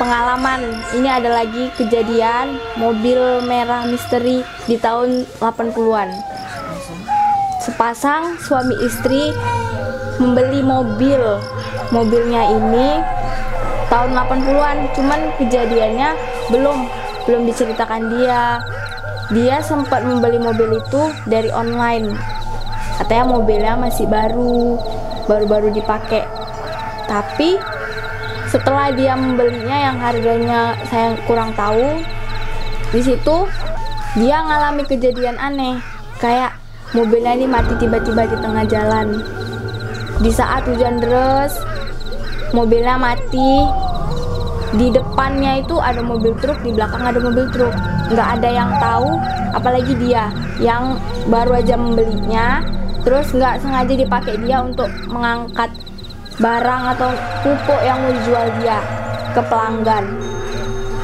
pengalaman. Ini ada lagi kejadian mobil merah misteri di tahun 80-an. Sepasang suami istri membeli mobil. Mobilnya ini tahun 80-an, cuman kejadiannya belum diceritakan dia. Dia sempat membeli mobil itu dari online. Katanya mobilnya masih baru dipakai. Tapi setelah dia membelinya yang harganya saya kurang tahu, di situ dia ngalami kejadian aneh. Kayak mobilnya ini mati tiba-tiba di tengah jalan. Di saat hujan deras, mobilnya mati. Di depannya itu ada mobil truk, di belakang ada mobil truk. Nggak ada yang tahu, apalagi dia yang baru aja membelinya. Terus nggak sengaja dipakai dia untuk mengangkat barang atau pupuk yang mau dijual dia ke pelanggan.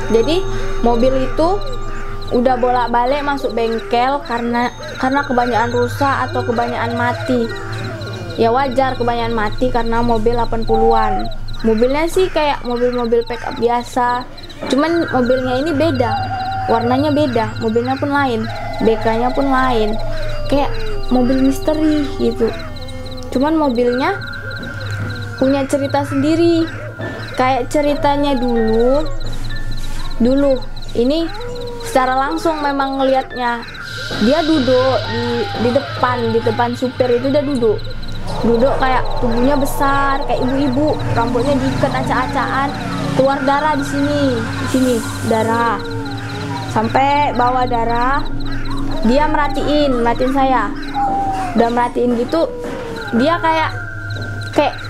Jadi mobil itu udah bolak-balik masuk bengkel karena kebanyakan rusak atau kebanyakan mati. Ya wajar kebanyakan mati karena mobil 80-an. Mobilnya sih kayak mobil-mobil pickup biasa, cuman mobilnya ini beda, warnanya beda, mobilnya pun lain, BK-nya pun lain, kayak mobil misteri gitu. Cuman mobilnya punya cerita sendiri, kayak ceritanya dulu ini secara langsung memang ngelihatnya. Dia duduk di depan supir itu, dia duduk kayak tubuhnya besar kayak ibu-ibu, rambutnya diikat acak-acakan, keluar darah di sini darah sampai bawah darah. Dia merhatiin saya, udah merhatiin gitu. Dia kayak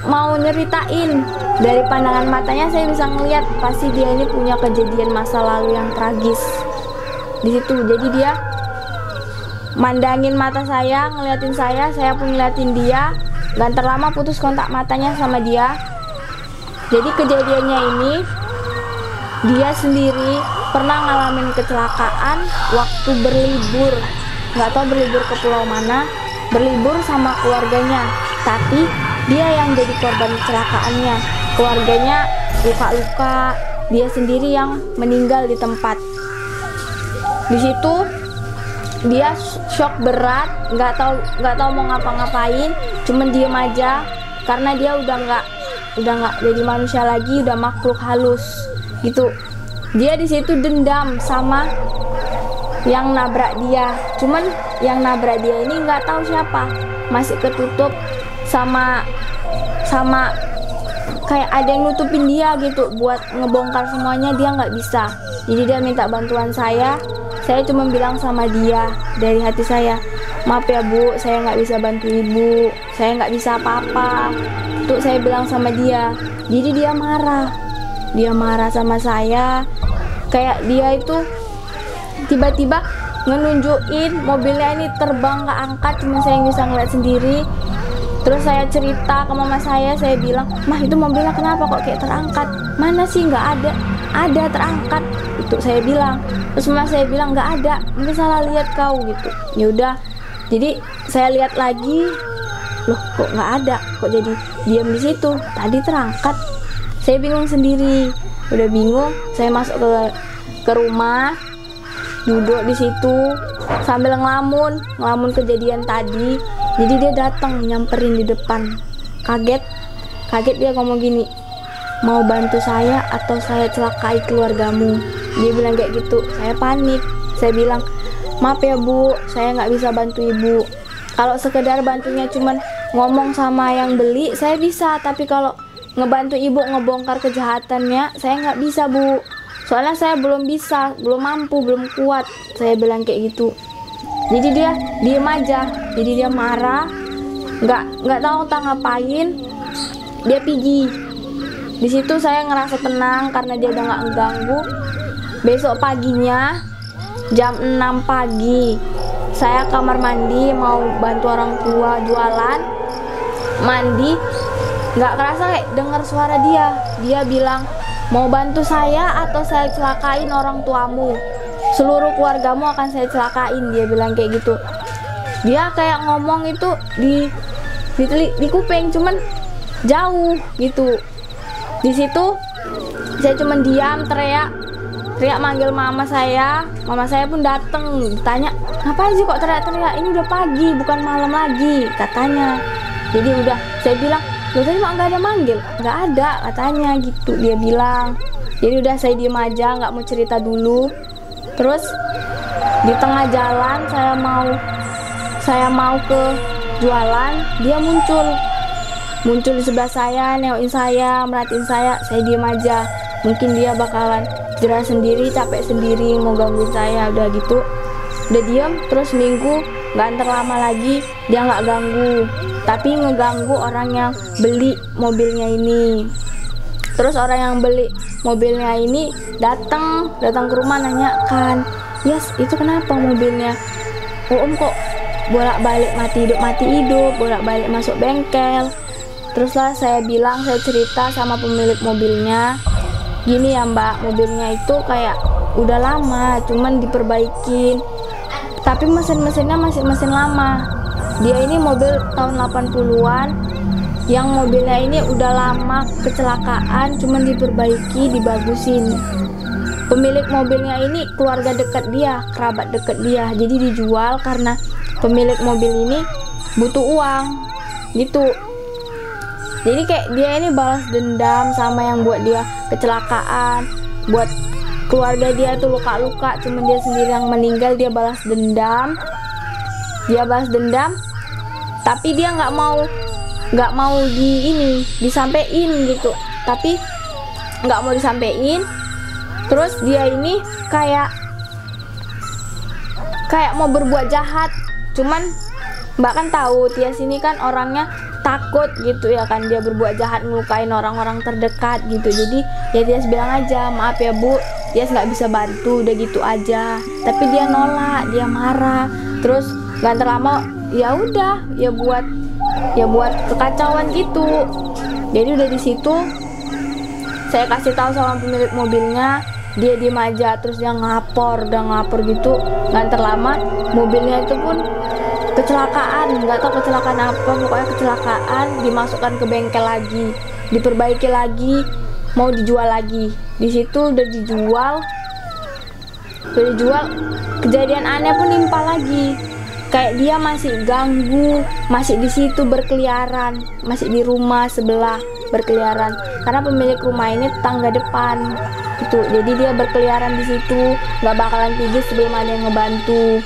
mau nyeritain. Dari pandangan matanya saya bisa ngeliat pasti dia ini punya kejadian masa lalu yang tragis di situ. Jadi dia mandangin mata saya, ngeliatin saya pun ngeliatin dia. Gak terlama putus kontak matanya sama dia. Jadi kejadiannya ini, dia sendiri pernah ngalamin kecelakaan waktu berlibur. Gak tahu berlibur ke pulau mana, berlibur sama keluarganya. Tapi dia yang jadi korban kecelakaannya. Keluarganya luka-luka, dia sendiri yang meninggal di tempat. Di situ dia shock berat, nggak tahu mau ngapa-ngapain, cuman diem aja karena dia udah nggak jadi manusia lagi, udah makhluk halus gitu. Dia di situ dendam sama yang nabrak dia, cuman yang nabrak dia ini nggak tahu siapa, masih ketutup sama kayak ada yang nutupin dia gitu. Buat ngebongkar semuanya dia nggak bisa, jadi dia minta bantuan saya. Saya cuma bilang sama dia dari hati saya, maaf ya Bu, saya nggak bisa bantu Ibu, saya nggak bisa apa-apa. Tuh saya bilang sama dia. Jadi dia marah sama saya. Kayak dia itu tiba-tiba ngenunjukin mobilnya ini terbang ke angkat, cuma saya yang bisa ngeliat sendiri. Terus saya cerita ke mama saya bilang, mah itu mobilnya kenapa kok kayak terangkat? Mana sih, nggak ada terangkat. Itu saya bilang. Terus mama saya bilang nggak ada, mungkin salah lihat kau gitu. Ya udah, jadi saya lihat lagi, loh kok nggak ada, kok jadi diam di situ. Tadi terangkat. Saya bingung sendiri. Udah bingung, saya masuk ke rumah, duduk di situ sambil ngelamun kejadian tadi. Jadi dia datang nyamperin di depan. Kaget dia ngomong gini, mau bantu saya atau saya celakai keluargamu? Dia bilang kayak gitu. Saya panik. Saya bilang, maaf ya Bu, saya nggak bisa bantu Ibu. Kalau sekedar bantunya cuman ngomong sama yang beli, saya bisa. Tapi kalau ngebantu Ibu ngebongkar kejahatannya, saya nggak bisa Bu. Soalnya saya belum bisa, belum mampu, belum kuat. Saya bilang kayak gitu. Jadi dia diem aja. Jadi dia marah, nggak tahu ngapain. Dia pergi. Di situ saya ngerasa tenang karena dia udah nggak mengganggu. Besok paginya jam 6 pagi saya kamar mandi mau bantu orang tua jualan. Mandi, nggak kerasa kayak dengar suara dia bilang, mau bantu saya atau saya celakain orang tuamu, seluruh keluargamu akan saya celakain. Dia bilang kayak gitu. Dia kayak ngomong itu di kuping, cuman jauh gitu. Di situ Saya cuma diam, teriak manggil mama saya pun datang, ditanya ngapain sih kok teriak-teriak, ini udah pagi bukan malam lagi katanya. Jadi udah saya bilang, loh tadi mak nggak ada manggil, nggak ada katanya gitu dia bilang. Jadi udah saya diem aja, nggak mau cerita dulu. Terus di tengah jalan saya mau ke jualan, dia muncul di sebelah saya, neokin saya, merhatiin saya diem aja. Mungkin dia bakalan jerah sendiri, capek sendiri, mau gangguin saya. Udah gitu, udah diem. Terus minggu nggak terlama lagi dia nggak ganggu, tapi ngeganggu orang yang beli mobilnya ini. Terus orang yang beli mobilnya ini datang ke rumah nanyakan, yes itu kenapa mobilnya om kok bolak-balik mati hidup, bolak-balik masuk bengkel. Teruslah saya bilang, saya cerita sama pemilik mobilnya, gini ya mbak, mobilnya itu kayak udah lama cuman diperbaikin, tapi mesin-mesinnya masih mesin lama. Dia ini mobil tahun 80-an, yang mobilnya ini udah lama kecelakaan, cuman diperbaiki, dibagusin. Pemilik mobilnya ini keluarga dekat dia, kerabat dekat dia, jadi dijual karena pemilik mobil ini butuh uang gitu. Jadi kayak dia ini balas dendam sama yang buat dia kecelakaan, buat keluarga dia tuh luka-luka, cuman dia sendiri yang meninggal. Dia balas dendam, tapi dia nggak mau disampein gitu, tapi nggak mau disampein. Terus dia ini kayak mau berbuat jahat, cuman mbak kan tahu Tias ini kan orangnya takut gitu ya kan, dia berbuat jahat ngelukain orang-orang terdekat gitu. Jadi ya Tias bilang aja, maaf ya bu, Tias nggak bisa bantu, udah gitu aja. Tapi dia nolak, dia marah. Terus nggak terlama ya udah ya buat kekacauan gitu. Jadi udah di situ saya kasih tahu sama pemilik mobilnya, dia diem aja. Terus dia ngelapor gitu. Nggak terlama mobilnya itu pun kecelakaan, nggak tahu kecelakaan apa, pokoknya kecelakaan, dimasukkan ke bengkel lagi, diperbaiki lagi, mau dijual lagi. Di situ udah dijual, kejadian aneh pun nimpa lagi. Kayak dia masih ganggu, masih di situ berkeliaran, masih di rumah sebelah berkeliaran. Karena pemilik rumah ini tetangga depan gitu, jadi dia berkeliaran di situ, nggak bakalan pergi sebelum ada yang ngebantu.